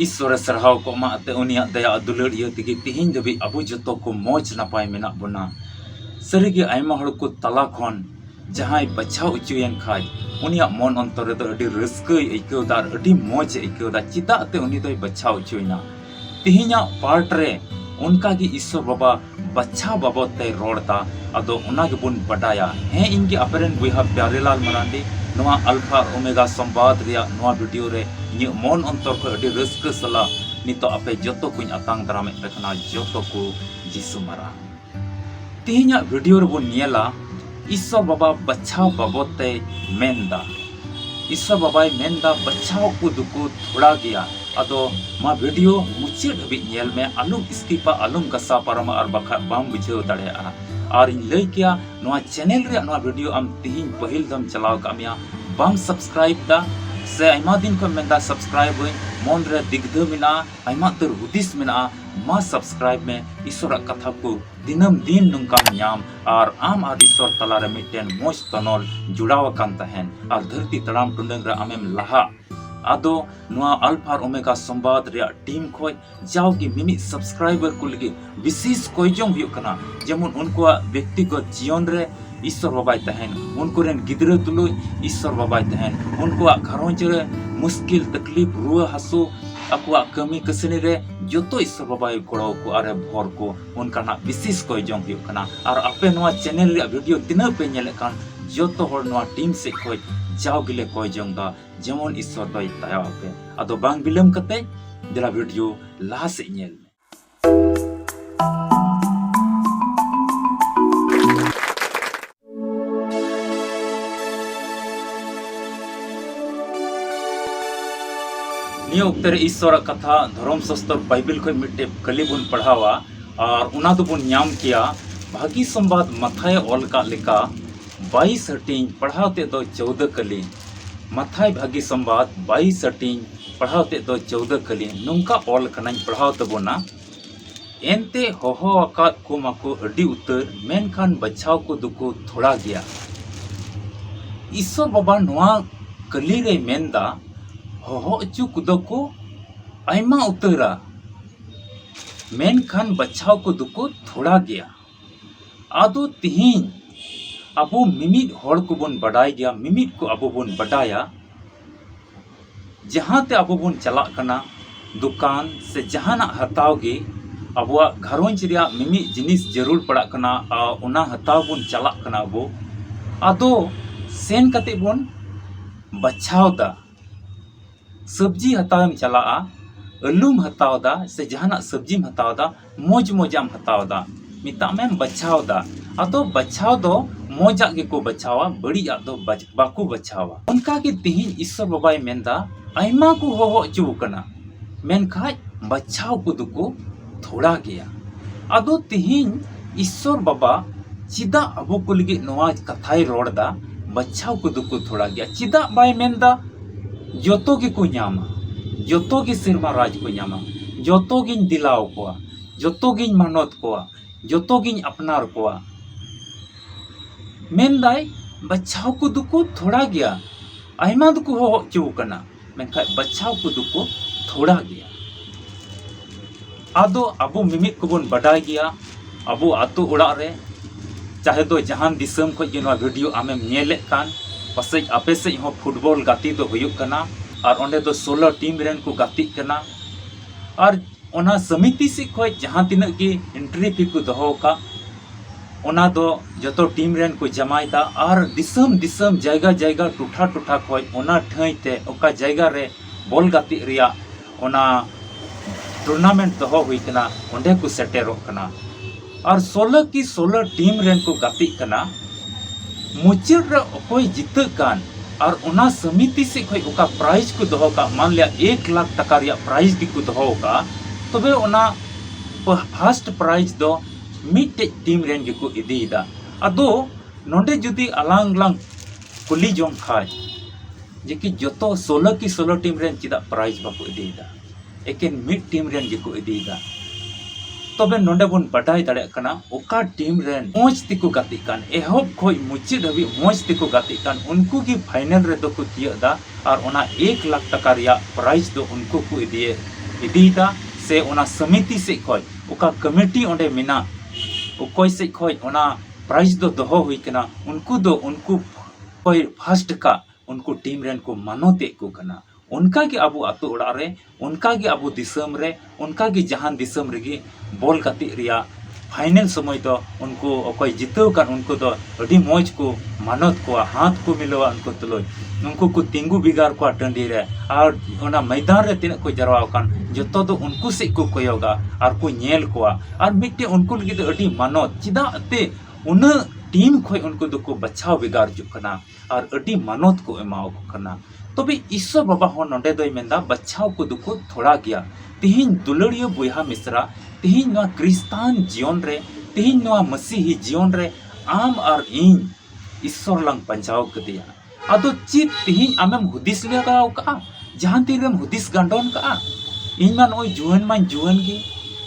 ईश्वर सरहाव को माते उनिया दया दुलड़ इयो तेगे तिहिन दबि अबु जतो को मौज नापाय मेना बना सरिगे आयमा हड़ को तला खन जहां बचाव उचुयन खाज उनिया मन अंतर दो अडी रस्कय आइकौदा अडी मौज आइकौदा चिदाते उनि दोय बचाव उचुयना तिहिना पार्ट रे उनका गी ईश्वर बाबा बच्चा बाबत ते रोड़ता अदो उना गे बुन बडाया हे इनगे अपरेन बुहा प्यारेलाल मरांडी नोआ अल्फा ओमेगा संवाद रिया नोआ वीडियो रे नि मन अंतर को अडी रस्क सला नितो आपे जतो कुन अतांग दरामे पेखना जतो को जिसु मरा तिहिना वीडियो रे बुन नियला ईश्वर बाबा बच्चा बाबत ते मेंदा ईश्वर बाबाय मेंदा बच्चाओ को दुकु थोड़ा गया अदो मा वीडियो मुचे धबि नेल में आलुम स्किपा आलुम गसा पारमा और बखा बाम बुझेव दाड़ेया और इन लई किया नोआ चैनल रे नोआ वीडियो आम तिहिन पहिल दम चलाव कामिया बाम सब्सक्राइब दा से आइमा दिन को मेंदा सब्सक्राइब होई मन रे दिगद मिना आइमा तर हुदिस मिना मा सब्सक्राइब में ईश्वर कथा को दिनम दिन नुंका न्याम और आम और ईश्वर तला रे मिटेन मोज तनोल जुड़ाव कान तहन और धरती तड़ाम टुंडंग रे आमेम लहा आदो नुआ अल्फा ओमेगा संवाद रे टीम खोय जाओगी मिमी सब्सक्राइबर को लगी विशेष कोयजों हुयो कना जेमन उनको व्यक्तिगत जीवन रे ईश्वर बाबाय तहन उनको रेन गिदरा तुलुय ईश्वर बाबाय तहन उनको घरोंज रे मुश्किल तकलीफ रुआ हसु अकुआ कमी कसनी रे जोतो ईश्वर बाबाय गोड़ो को आरे भोर को उनका ना विशेष कोयजों हुयो कना और आपे नुआ चैनल रे वीडियो तिना पे नेले कान जोतो हर नुआ टीम से खोय जाओ गिले कोयजों दा जेमन ईश्वर दोय ताया पे अदो बांग बिलम कते जरा वीडियो लाहा से नेल नियो उक्तर ईश्वर कथा धर्म शास्त्र बाइबल को मिटे कली बुन पढ़ावा और उना तो बुन न्याम किया भागी संवाद मथाय ऑल का लिखा 22 हटिंग पढ़ाते तो 14 कली मथाय भागी संवाद 22 हटिंग पढ़ाते तो 14 कली नुंका ऑल कनाñ पढ़ाव तबोना एनते होहो आकात को माको अडी उतर मेनखान बचाव को दुको थोड़ा गया ईश्वर बाबा नोआ कली रे मेंदा होहो अचु कुदो को आयमा उतरा मेनखान बचाव को दुको थोड़ा गया आदो तिहिन अबो मिमिद होड़ को बन बडाय गया मिमिद को अबो बन बडाया जहां ते अबो बन चला कना दुकान से जहाना हताव गे अबो घरोंज रिया मिमि जिनिस जरूर पड़ा कना उना हताव बन चला कना अबो आदो सेन कते बन बचाव दा सब्जी हतावम चला अलूम हताव दा से जहाना सब्जीम हताव दा मोज मोजाम हताव दा मिता में बचाव दा अतो बचाव दो मोजा के को बचावा बड़ी दो बाकू बचावा उनका के तिहिन ईश्वर बाबाय मेंदा आइमा को होहो चुकना मेनखाय बचाव को दुको थोड़ा गया अदो तिहिन ईश्वर बाबा चिदा अबो को लगे नोआ कथाय रोड़दा बचाव को दुको थोड़ा गया चिदा बाय मेंदा जोतो के को न्यामा जोतो के सिरमा राज को न्यामा जोतो गिन दिलाव को जोतो गिन मानत को जोतो गिन अपनार को मेनदाय बचाव को दुको थोड़ा गया आयमा दुको हो चुकना मेनखा बचाव को दुको थोड़ा गया आदो अबो मिमित को बन बडाय गया अबो आतो उड़ा रे चाहे तो जहान दिसम को जे वीडियो आमेम नेले कान पसे आपे से हो फुटबॉल गाती तो हुयुक कना और ओंडे तो 16 टीम रेन को गाती कना और ओना समिति से खोय जहां तिनक की एंट्री फी को दोहो का ओना दो जतो टीम रेन को जमायदा और दिसम दिसम जायगा जायगा टूठा टूठा खोय ओना ठाईते ओका जायगा रे बॉल गाती रिया ओना टूर्नामेंट दोहो हुई कना ओंडे को सेटेरो कना और 16 की 16 टीम रेन को गाती कना मुचाद रे ओकोय जित कान और ओना समिति से खोय ओका प्राइज को दोहो का मान लिया 1 लाख टका रिया प्राइज की को दोहो का तबे ओना फर्स्ट प्राइज दो मिटे टीम रेन के को इदीदा अदो नोंडे जुदी अलांग लांग कुली जों खाज जे कि जतो 16 की 16 टीम रेन चिदा प्राइज बाको इदीदा एकेन मिड टीम रेन के को इदीदा तबे नोंडे बन बडाय दाड़े कना ओका टीम रेन मोज तिको गाती कान एहब खोय मुचिद हबी मोज तिको गाती कान उनको की फाइनल रे दो को तियदा और ओना 1 लाख टका रिया प्राइज दो उनको को इदिए इदीदा से ओना समिति से खोज ओका कमेटी ओंडे मिना ओकोय से खोज ओना प्राइज दो दोहो हुई कना उनको कोई फर्स्ट का उनको टीम रेन को मानोते को कना उनका के अबो आतो ओड़ा रे उनका के अबो दिसम रे उनका के जहान दिसम रेगी बॉल गति रिया फाइनल समय तो उनको अकोय जितव कर उनको तो अडी मौज को मानत को हाथ को मिलवा उनको तुलो उनको को तिंगु बिगार को टंडी रे और ओना मैदान रे तिना को जरवा कान जतो तो उनको से को कोयोगा और को नेल को और मिट्टे उनको लगी तो अडी मानत चिदा ते उन टीम खोय उनको दो को बचाव बिगार जुकना और अडी मानत को एमाओ कना तबे ईश्वर बाबा हो नोडे दोय मेंदा बचाव को दुको थोड़ा गया तिहिन दुलड़ियो बुहा मिश्रा तिहिन नवा क्रिस्तान जीवन रे तिहिन नवा मसीही जीवन रे आम और इन ईश्वर लंग पंजाव कदिया आदो चित तिहिन आमेम हुदिस लगाव का जहां तीरेम हुदिस गांडोन का इन मान ओय जुवन गे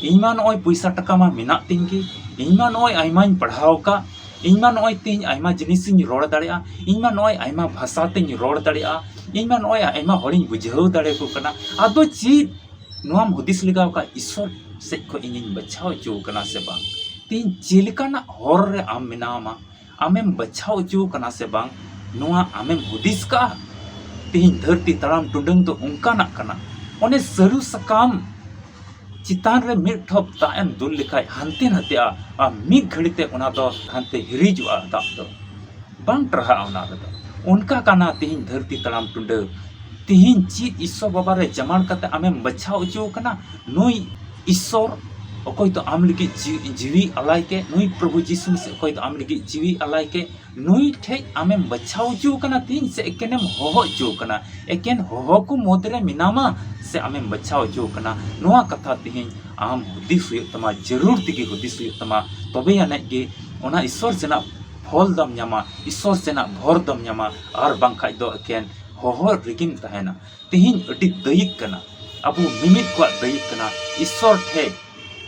इन मान ओय पैसा टका मा मिना तिंगी इन मान ओय आइमान पढ़ाव का इन मान ओय तिहिन आइमा जिनिसिन रोड दाड़िया इन मान ओय आइमा भाषा तिन रोड दाड़िया इन मान ओय आइमा हरिन बुझाव दाड़े को कना आदो चित नोम हुदिस लगाव का ईश्वर से को इन बचाव जो कना से बांग तीन चिलकाना हर रे आम मिनामा आमेम बचाव जो कना से बांग नोआ आमेम हुदिस का तीन धरती तड़ाम टुडंग तो उनका ना कना ओने सरू सकाम चितान रे मिट ठप ताएम दुल लिखाय हानते नते आ मिग घड़ीते ओना तो हानते हिरिजुआ दा दो बांग टरहा ओना दो उनका काना तीन धरती तड़ाम टुडंग तिहिन चीज ईश्वर बाबा रे जमान करते आमें बचाव जो कना नुई ईश्वर अकोय तो आम लगी जीवी अलाय के नुई प्रभु जीसु से अकोय तो आम लगी जीवी अलाय के नुई ठे आमें बचाव जो कना तिहिन से एकेनेम होहो जो कना एकेन होहो को मोदरे मिनामा से आमें बचाव जो कना नोआ कथा तिहिन आम हुदिस हुयुग तमा जरूर तिगी हुदिस हुयुग तमा तबे याने गे ओना ईश्वर सेना फल दम न्यामा ईश्वर सेना भर दम न्यामा और बांखाय दो एकेन होहो रिगिम तहना तिहिन अति दैयिक कना अबु मिमित को दैयिक कना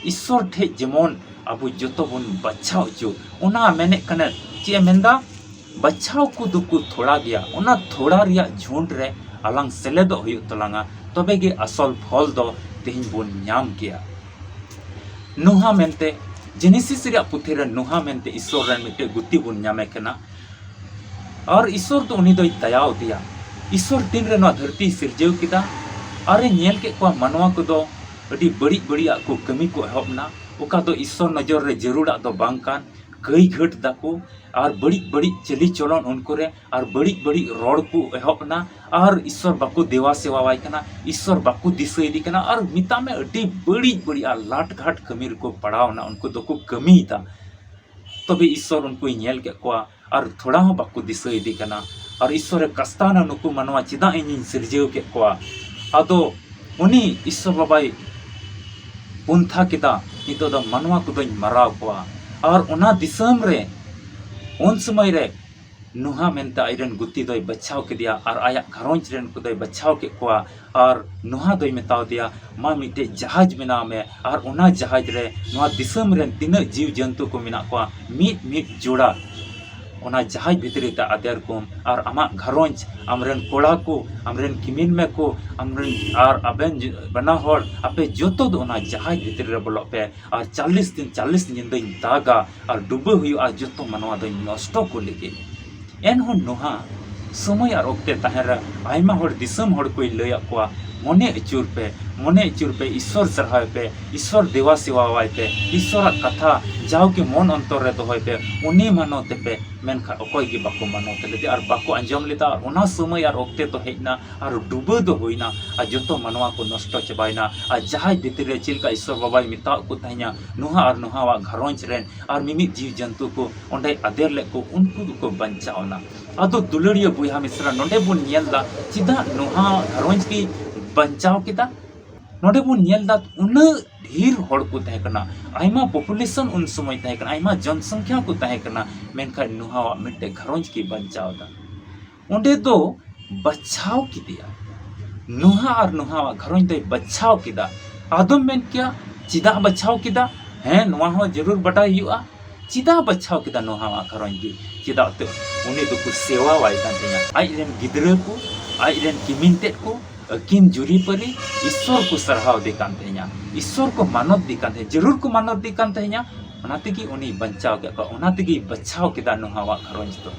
ईश्वर ठे जेमन अबु जतो बन बचाव जो ओना मेने कना चे मेंदा बचाव को दुकु थोड़ा गया ओना थोड़ा रिया झुंड रे अलांग सेलेदो हुयु तलांगा तबे गे असल फल दो तिहिन बन न्याम गया नुहा मेनते जेनेसिस रिया पुथि रे नुहा मेनते ईश्वर रे मिटे गुति बन न्यामे कना और ईश्वर तो उनी दोय दयाव दिया ईश्वर दिन रे धरती सिरजेव किदा अरे नेल के को मनवा को दो अडी बड़ी बड़ी को कमी को एहबना ओका दो ईश्वर नजर रे जरूरा दो बांकान कई घट दाको और बड़ी बड़ी चली चलन उनको रे और बड़ी बड़ी रोड को एहबना और ईश्वर बाको देवा सेवा वाई कना ईश्वर बाको दिसै दी कना और मिता में अडी बड़ी बड़ी लाट घाट कमी को पड़ावना उनको दो को कमी था तबे ईश्वर उनको नेल के को और थोड़ा हो बाको दिसै दी कना और ईश्वर कस्ताना नुकु मनवा चिदा इन सिरजेव के को आदो उनी ईश्वर बाबाई पुंथा किदा नितो द मनवा को दोई मराव को और उना दिसम रे उन समय रे नुहा मेनता आयरन गुत्ती दोई बचाव के दिया और आया घरोंच रेन को दोई बचाव के को और नुहा दोई मेताव दिया मा मिटे जहाज मेना में और उना जहाज रे नुहा दिसम रेन तीन जीव जंतु को मिना को मीट जोड़ा ओना जहाज भितरी ता आदेर कोम और आमा घरोंच आमरेन कोड़ा को आमरेन किमिन में को आमरेन और अबेन बना होर आपे जोतो दो ओना जहाज भितरी रे बोलो पे और 40 दिन दिन दागा और डुबे हुई और जोतो मनवा दो नष्टो को लेके एन हो नोहा समय और ओक्ते ताहेर आइमा होर दिसम होर कोई लया को मने अचूर पे ईश्वर सरहाय पे ईश्वर देवा सेवा वाय पे ईश्वर कथा जाओ के मन अंतर रे दोहय पे उनी मानोते पे मेनखा अकोय के बाको मानोते लेते और बाको अंजम लेता और ओना समय और ओक्ते तो हेजना और डुबे दो होइना आ जतो मनवा को नष्ट चबाइना आ जहाज भितर रे चिलका ईश्वर बाबाई मिता को तहना नुहा और नुहावा घरोंच रेन और मिमि जीव जंतु को ओंडे आदेर ले को उनको को बंचावना आदो दुलड़िया बुया मिश्रा नोडे बुन नेलदा चिदा नुहा घरोंच की बंचाव किदा नोडे बुन नेलदा उन ढेर होड़ को तहकना आइमा पॉपुलेशन उन समय तहकना आइमा जनसंख्या को तहकना मेनखा नुहावा मिटे घरोंच की बंचाव दा ओंडे दो बचाव की दिया नुहा और नुहावा घरोंच दे बचाव किदा आदम मेन क्या चिदा बचाव किदा है नुहा हो जरूर बटा हुआ चिदा बचाव किदा नुहावा घरोंच की चिदा ते उनी दो को सेवा वाई कान तेया आई रेन गिदरे को आई रेन किमिन तेट को अकिन जुरीपरी ईश्वर को सराहाव दे कान तेहना ईश्वर को मानत दी कान थे जरूर को मानत दी कान तेहना ओनातेगी उनी बंचाव के को ओनातेगी बचाव केदा नोहावा खरोंज तो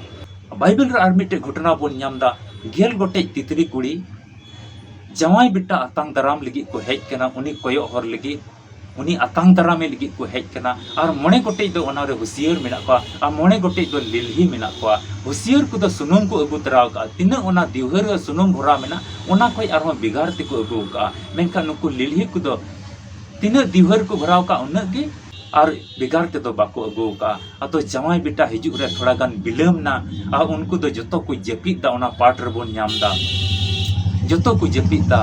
बाइबल रे आर मिटे घटना बोन ᱧᱟᱢदा गेल गोटे तितरी कुड़ी जवाई बिटा अतांग दाराम लगी को हेज कना उनी कोयो हर लगी उनी अतांग दारामे लगी को हेज कना और मोणे गोटे दो ओनारे हुसियर मेना को आ मोणे गोटे दो लिलही मेना को हुसियर को दो सुनुम को अगु तराव का तिना ओना दिवहर सुनुम भरा मेना ओना कोई आरो बिगार ते को अगु का मेनका नुकु लिलही को दो तिना दिवहर को भराव का उन गे और बिगार ते दो बाको अगु का अतो जवाई बिटा हिजु रे थोड़ा गान बिलम ना आ उनको दो जतो को जपीत दा ओना पाट रे बोन ᱧᱟᱢदा जतो को जपीत दा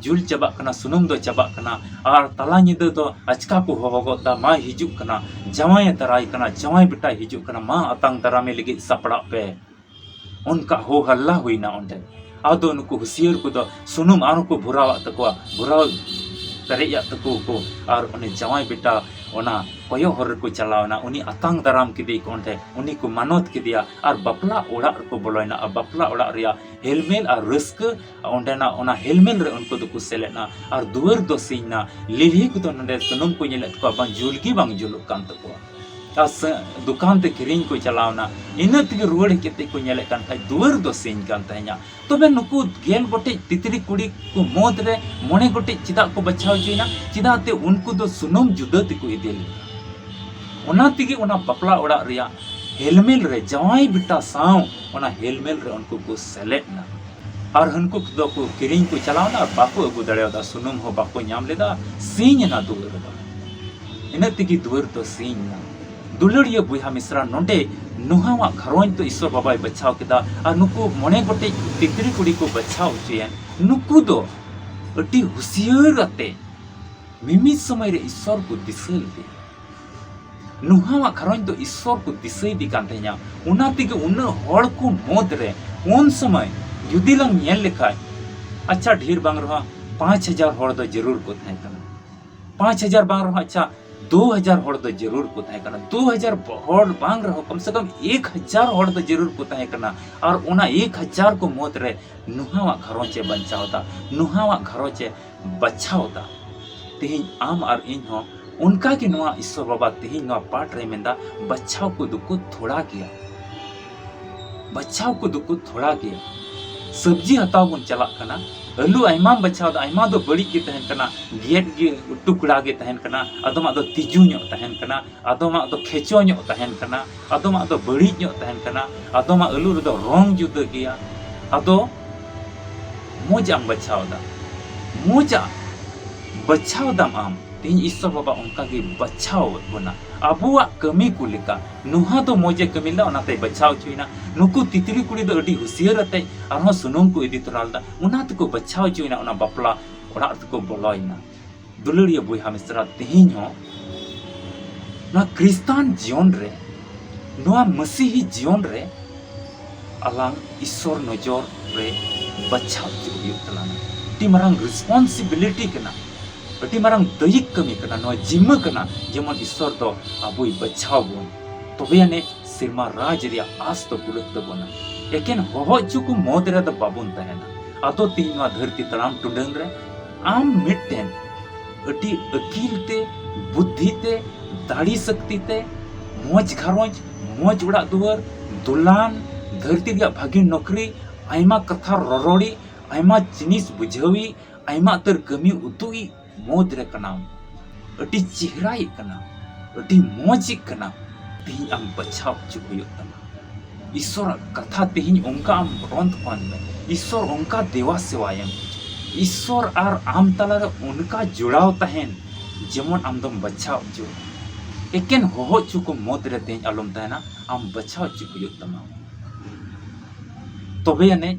जुल चबा कना सुनुम दो चबा कना और तला निद दो अचका को होगोत दा मा हिजु कना जवाई तराई कना जवाई बिटा हिजु कना मा अतांग दारामे लगी सपड़ा पे उनका हो हल्ला हुईना ओंडे आदो नुको हुसियर को दो सुनुम आनो को भुरावा तको भुराव पेरेया तको को और उन्हें जवाई बिटा ओना कोयो हर को चलावना उनी अतांग दाराम किदी कोंटे उनी को मानत किदिया और बपला ओड़ा को बोलोयना और बपला ओड़ा रिया हेलमेल और रिस्क ओंडेना ओना हेलमेल रे उनको को सेलेना और दुवर दो सीना लिली को तो नंदे सुनुम को नेलत को बंग जुलगी बंग जुलुक कान तको आस दुकान ते किरिंग को चलावना इना तिगे रुवड़ केते को नेले कान खाय दुवर दो सीन कान तह냐 तबे नुकु गेल गोटे तितरी कुड़ी को मोद रे मोने गोटे चिदा को बचाव जुइना चिदा ते उनको दो सुनुम जुदा ते को इदिल ओना तिगे ओना बपला ओड़ा रिया हेलमेल रे जवाई बिटा साव ओना हेलमेल रे उनको को सेलेटना और हनको दो को किरिंग को चलावना और बाको अगु दड़ेदा सुनुम हो बाको ᱧᱟᱢ लेदा सीन ना दुवर दा इना तिगे दुवर तो सीन ना दुलड़िया बुहा मिश्रा नोंडे नुहावा घरों तो ईश्वर बाबा बचाव केदा और नुकु मोने गोटे तितरी कुड़ी को बचाव चुयन नुकु दो अति हुसियर अते मिमी समय रे ईश्वर को दिसल दे नुहावा घरों तो ईश्वर को दिसई दी कान ते냐 उना तिगे उन हड़ को मोद रे उन समय जुदी लंग नेल लेखाय अच्छा ढेर बांग रहा 5000 हड़ दो जरूर को थाय कना 5000 बांग रहा अच्छा 2000 हड़ दो जरूर को थाय कना 2000 हड़ बांग रहो कम से कम 1000 हड़ दो जरूर को थाय कना और उना 1000 को मोत रे नुहावा घरों चे बचावता नुहावा घरों चे बचावता तेहिं आम और इन हो उनका की नुआ ईश्वर बाबा तेहिं नुआ पाठ रे मेंदा बचाव को दुको थोड़ा किया बचाव को दुको थोड़ा किया सब्जी हताव बुन चला कना अलू आयमा बचाव आयमा दो बड़ी के तहन कना गेट गे टुकड़ा के तहन कना अदमा दो तिजू ᱧᱚ तहन कना अदमा दो खेचो ᱧᱚ तहन कना अदमा दो बड़ी ᱧᱚ तहन कना अदमा अलू रे दो रंग जुदा गया अदो मोजा बचाव दा मोजा बचाव दम आम तीन ईश्वर बाबा उनका के बचाव बना अबुआ कमी को लेका नुहा तो मोजे कमिला ओनाते बचाव चुइना नुकु तितरी कुड़ी दो अडी हुसियर अते आरो सुनुम को इदी तरालदा उनात को बचाव चुइना ओना बपला ओड़ा को बोलोइना दुलड़िया बुहा मिश्रा तेहिं हो ना क्रिस्तान जीवन रे नोआ मसीही जीवन रे अलांग ईश्वर नजर रे बचाव चुइयो तलाना टी मरंग रिस्पांसिबिलिटी कना अति मारंग दैयिक कमी कना नो जिम्मा कना जेमन ईश्वर तो अबुई बचाव बोन तबे ने सिरमा राज रिया आस तो पुलत बोना एकेन होहो चुकु मोद रे द बाबुन तहना अतो तीन वा धरती तराम टुडंग रे आम मिटेन अति अकील ते बुद्धि ते दाड़ी शक्ति ते मोज घरोज मोज उड़ा दुवर दुलान धरती रिया भागी नौकरी आयमा कथा ररोड़ी आयमा जिनिस बुझावी आयमा तर कमी उतुई मोद रे कना अति चेहराई कना अति मोजी कना तेहिं आम बचाव चुकुयो तमा ईश्वर कथा तेहिं उनका आम रंत पान में ईश्वर उनका देवा सेवायम ईश्वर आर आम तला उनका जुड़ाव तहन जेमन आम दम बचाव चु एकेन होहो चुकु मोद रे तेहिं आलम तहना आम बचाव चुकुयो तमा तबे ने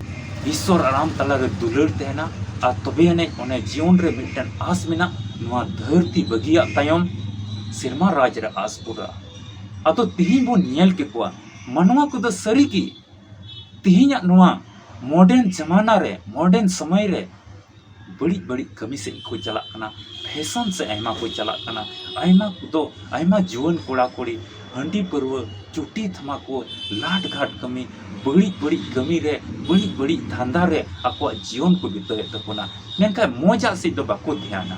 ईश्वर आराम तला रे दुलड़ तहना आ तबे ने ओने जीवन रे मिटन आस मेना नुआ धरती बगिया तायम सिरमा राज रे आस पूरा अतो तिहिं बो नियल के कुआ मनवा को द सरी की तिहिं नुआ मॉडर्न जमाना रे मॉडर्न समय रे बड़ी बड़ी कमी से को चला कना फैशन से आयमा को चला कना आयमा दो आयमा जीवन कोड़ा कोड़ी हंडी पर्व चुटी थमा को लाट घाट कमी बड़ी बड़ी कमी रे बड़ी बड़ी धंधा रे आको जीवन को बिताए तबना मेनका मजा से दो बाको ध्यान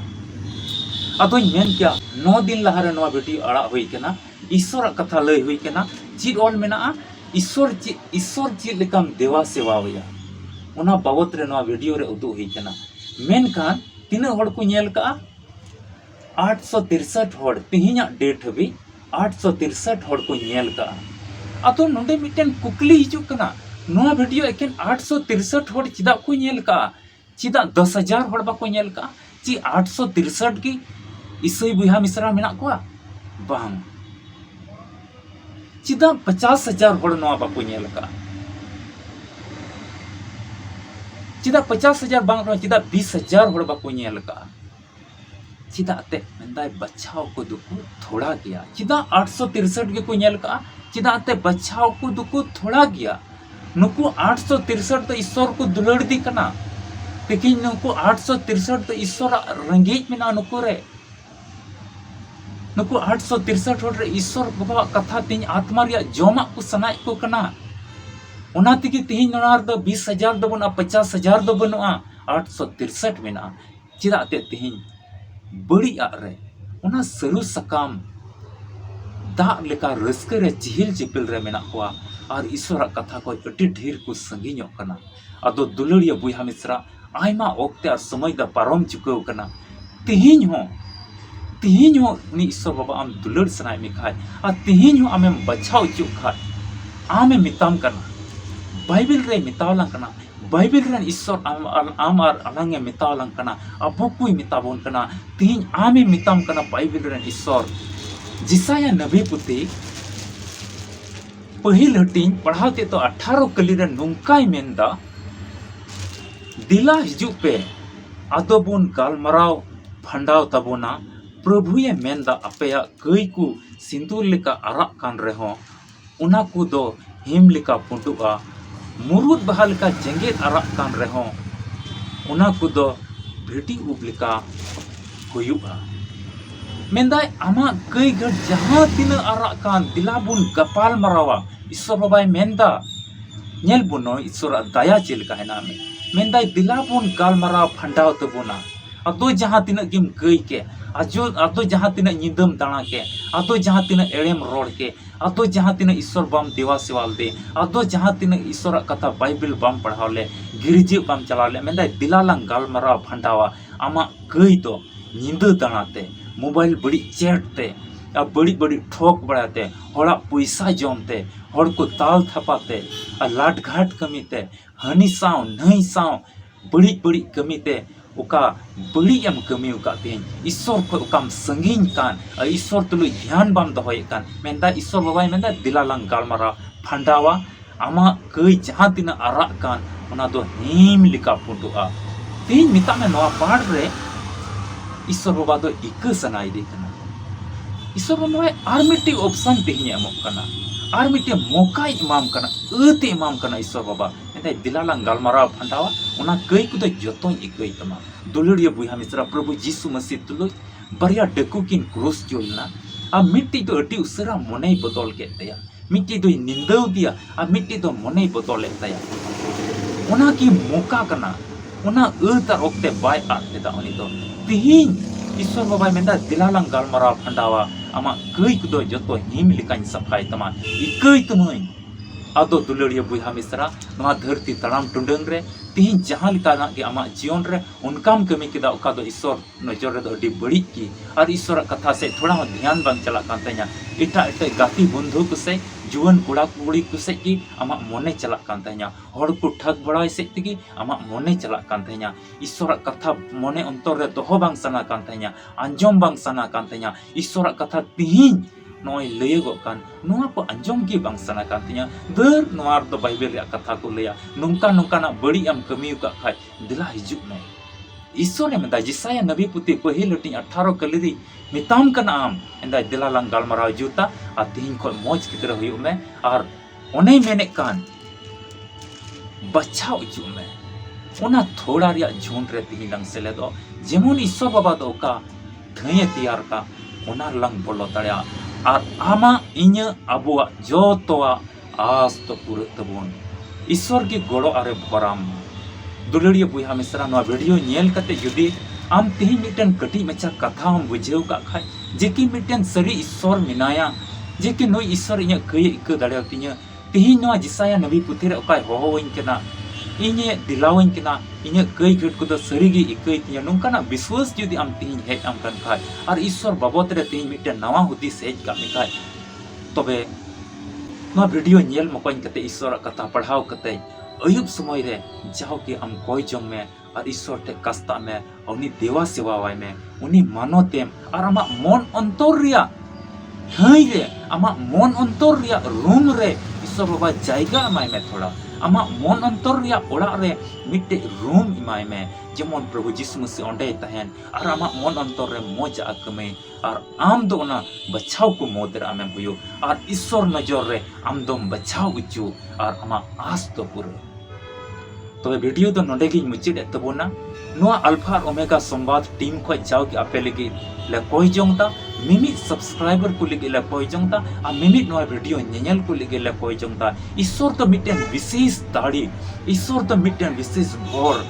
अदों मेन क्या 9 दिन लहारे नवा बेटी अड़ा हुई केना ईश्वर कथा लय हुई केना चीज ऑल मेना ईश्वर चीज लेकाम देवा सेवा होया उना बाबत रे नवा वीडियो रे उदु हुई केना मेनकान तीना हड़ को नेल का 863 हड़ तिहिना डेट हबी 863 हड़ को नेल का अतो नोंडे मिटेन कुकली हिजु कना नवा वीडियो एकेन 863 हड़ चिदा को नेल का चिदा 10,000 हड़ बाको नेल का ची 863 की ईसई बुहा मिश्रा मेना को बांग चिदा 50,000 हड़ नवा बाको नेल का चिदा 50,000 बांग रो चिदा 20,000 हड़ बाको नेल का चिदा ते मेंदाय बचाव को दुकु थोड़ा गया चिदा 863 के को नेल का चिदा ते बचाव को दुकु थोड़ा गया नुकु 863 तो ईश्वर को दुलड़ दी कना लेकिन नुकु 863 तो ईश्वर रंगीज मेना नुकु रे नुकु 863 रे ईश्वर बाबा कथा तीन आत्मा रे जोमा को सनाय को कना उना तिगी तीन ननार दो 20,000 दो बना 50,000 दो बनुआ 863 मेना चिदा ते तीन बड़ी रे उना सरू सकाम दा लेका रस्के रे चिहिल चिपिल रे मेना कोआ और ईश्वर कथा को अति ढेर को संगिño कना अदो दुलड़िया बुहा मिश्रा आयमा ओक्ते और समय दा पारम चुकौ कना तिहिन हो नि ईश्वर बाबा आम दुलड़ सनाय मिखाय आ तिहिन हो आमेम बचाव चु खाय आमे मिताम कना बाइबल रे मितावला कना बाइबल रे ईश्वर आम और अलंगे मितावला कना अबो कुई मिताबोन कना तिहिन आमे मिताम कना बाइबल रे ईश्वर जिसाया नबी पुती पहिल हटिंग पढ़ाते तो 18 कली रे नुंकाय मेंदा दिला हिजु पे आदोबुन गालमराव फंडाव तबोना प्रभु ये मेंदा अपेया कई को सिंदूर लेका आरा कान रहो उना को दो हिम लेका पुंडुआ मुरुद बहा लेका जेंगेत आरा कान रहो उना को दो भेटी उब लेका हुयुआ मेंदाय आमा कई घर जहां तीन आरा कान दिलाबुन गपाल मरावा ईश्वर बाबाय मेंदा नेल बुनो ईश्वर दया चिल का है ना मेंदाय दिलाबुन गालमराव फंडाव तबुना अदो जहां तीन गिम कई के अदो जहां तीन निदम दाना के अदो जहां तीन एड़ेम रोड के अदो जहां तीन ईश्वर बाम देवा सेवाल दे अदो जहां तीन ईश्वर कथा बाइबल बाम पढ़ावले गिरजे बाम चलाले मेंदाय दिलालंग गालमराव फंडावा आमा कई दो निंद दानाते मोबाइल बड़ी चैट ते बड़ी बड़ी ठोक बड़ाते हड़ा पैसा जमते हड़ को ताल थपाते लाट घाट कमीते हनी साव नई साव बड़ी बड़ी कमीते उका बड़ी एम कमी उका तेन ईश्वर को उकाम संगीन कान ईश्वर तुलु ध्यान बाम दहोय कान मेंदा ईश्वर बाबाय मेंदा दिलालंग गालमारा फंडावा आमा कई जहां तिना आरा कान उना दो हिम लिका पुंडुआ तेन मिता में नवा पाड़ रे ईश्वर बाबा दो इक सनाई दे कना ईश्वर बाबा आर मिट्टी ऑप्शन तेहिं एमोक कना आर मिट्टी मौका इमाम कना अते इमाम कना ईश्वर बाबा मेंदा दिलालंग गालमारा फंडावा उना कई को जतों इकई तमा दुलड़िया बुहा मिश्रा प्रभु यीशु मसीह तुलो बरिया डकु किन क्रूस जोलना आ मिट्टी तो अति उसरा मने बदल के तया मिट्टी दो निंदव दिया आ मिट्टी दो मने बदल तया उना की मौका कना उना अतर ओक्ते बाय आत लेदा उनी दो तिहिन ईश्वर बाबा मेंदा दिलालंग गालमारा फंडावा आमा कई को दो जतो हिम लिकान सफाई तमा इकई तमई आदो दुलड़िया बुहा मिश्रा नवा धरती तड़ाम टुंडंग रे तिहिन जहां लिकाना के आमा जीवन रे उनकाम कमी केदा ओका दो ईश्वर नजर रे दो अडी बड़ी की और ईश्वर कथा से थोड़ा ध्यान बांग चला कान तया एटा एटा गाती बंधु को से जुवन कोड़ा कुड़ी को से की आमा मने चला कान तया हड़ को ठग बड़ाय से की आमा मने चला कान तया ईश्वर कथा मने अंतर रे दोहो बांग सना कान तया अंजम बांग सना कान तया ईश्वर कथा तिहिन नोय लयगो कान नोआ को अंजम की बांग सना कान तया दर नोआर दो बाइबल रे कथा को लया नुंका नुंका ना बड़ी एम कमी का खाय दिला हिजु में ईश्वर ने मेदा जिसाया नबी पुती पहिल हटिंग 18 कलिरी मिताम कना आम एंदा दिलालंग गालमाराव जुता आ तिहिन को मौज कितरा हुयु में और ओने मेने कान बचाव जु में ओना थोड़ा रिया झुंड रे तिहिन लंग सेले दो जेमन ईश्वर बाबा दो का धय तैयार का ओना लंग बोलो तड़या और आमा इन्या अबुआ जोतोआ आस तो पूरे तबुन ईश्वर की गड़ो आरे भराम दुलड़िया बुहा मिश्रा नवा वीडियो नेल कते जुदी आम तिही मिटन कटी मचा कथा हम बुझेव का खाय जेकी मिटन सरी ईश्वर मिनाया जेकी नोई ईश्वर इnya कई इक दाड़े तिnya तिही नवा जिसाया नबी पुथिरे ओकाय होहोवइन केना इnye दिलावइन केना इnya कई घट को सरीगी इकई तिnya नोंकाना विश्वास जुदी आम तिही हेज आम कन खाय और ईश्वर बाबत रे तिही मिटन नवा हुदिस हेज का मिखाय तबे नवा वीडियो नेल मकोइन कते ईश्वर कथा पढ़ाव कते अयुब समय रे जाओ के आम कोई जंग में और ईश्वर टे कस्ता में उनी देवा सेवा वाय में उनी मानोतेम और आमा मन अंतर रिया हाई रे आमा मन अंतर रिया रूम रे ईश्वर बाबा जायगा अमाय में थोड़ा आमा मन अंतर रिया ओड़ा रे मिटे रूम इमाय में जेमन प्रभु यीशु मसीह ओंडे तहन और आमा मन अंतर रे मजा आकमे और आम दो ना बचाव को मोदर आमे बुयो और ईश्वर नजर रे आम दम बचाव उचू और आमा आस तो पूरे तबे वीडियो तो नोडे गी मुचिड तबोना नोआ अल्फा और ओमेगा संवाद टीम को जाओ कि आपे लगी ले कोई जोंगता मिमिट सब्सक्राइबर को लगी ले कोई जोंगता आ मिमिट नोआ वीडियो नेनेल को लगी ले कोई जोंगता ईश्वर तो मिटेन विशेष दाड़ी ईश्वर तो मिटेन विशेष भोर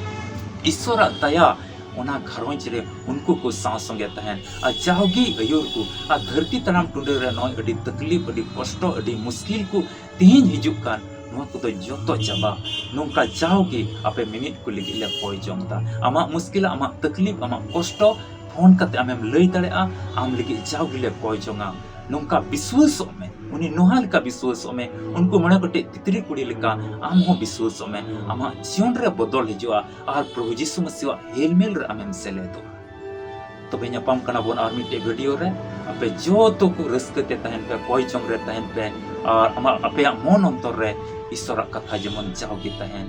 ईश्वर दया ओना घरवंच रे उनको को साव संगे तहन आ जाओगी अयोर को आ धरती तनाम टुंडे रे नोय अडी तकलीफ अडी कष्ट अडी मुश्किल को तीन हिजुक कान नोआ को तो जोतो चाबा नोंका जाओगी आपे मिमिट को लगी ले कोई जोंगता आमा मुश्किल आमा तकलीफ आमा कष्ट फोन करते आमेम लई दाड़ेआ आम लगी जाओगी ले कोई जोंगा नोंका विश्वास में उनी नोहाल का विश्वास में उनको मने कटे तितरी कुड़ी लेका आम हो विश्वास में आमा जीवन रे बदल हिजुआ और प्रभु यीशु मसीह हेलमेल रे आमेम सेले दो तबे ᱧᱟᱯᱟᱢ ᱠᱟᱱᱟ ᱵᱚᱱ ᱟᱨ ᱢᱤᱫᱴᱮᱡ ᱵᱷᱤᱰᱤᱭᱳ ᱨᱮ ᱟᱯᱮ ᱡᱚᱛᱚ ᱠᱚ ᱨᱟᱹᱥᱠᱟᱹᱛᱮ ᱛᱟᱦᱮᱱ ᱯᱮ ᱠᱚᱭ ᱡᱚᱝ ᱨᱮ ᱛᱟᱦᱮᱱ ᱯᱮ ᱟᱨ ᱟᱯᱮᱭᱟᱜ ᱢᱚᱱ ᱚᱱᱛᱚᱨ ᱨᱮ ईश्वरᱟᱜ ᱠᱟᱛᱷᱟ ᱡᱮᱢᱚᱱ ᱡᱟᱣᱜᱮ ᱛᱟᱦᱮᱱ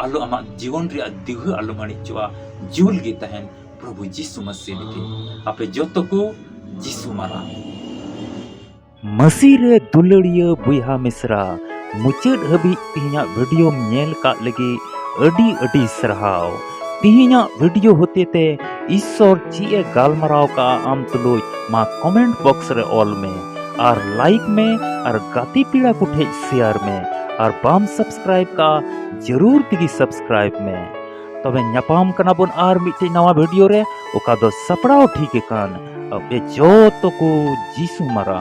आलो आमा जीवन रे दिव्य आलो मणिचुआ जुल गे तहन प्रभु यीशु मसीह के आपे जोतो को यीशु मारा मसीह रे दुलड़िया बुहा मिश्रा मुचाद हबी तिहिना वीडियो नेल का लगी अडी अडी सरहाव तिहिना वीडियो होते ते ईश्वर ची गालमराव का आम तुलुज मा कमेंट बॉक्स रे ऑल में और लाइक में और गाती पीड़ा कुठे शेयर में और बाम सब्सक्राइब का जरूर तिगी सब्सक्राइब में तबे ᱧᱟᱯᱟᱢ कना बोन आर मिटे नवा वीडियो रे ओका दो सपड़ाव ठीक कान अबे जो तो को जीसु मरा।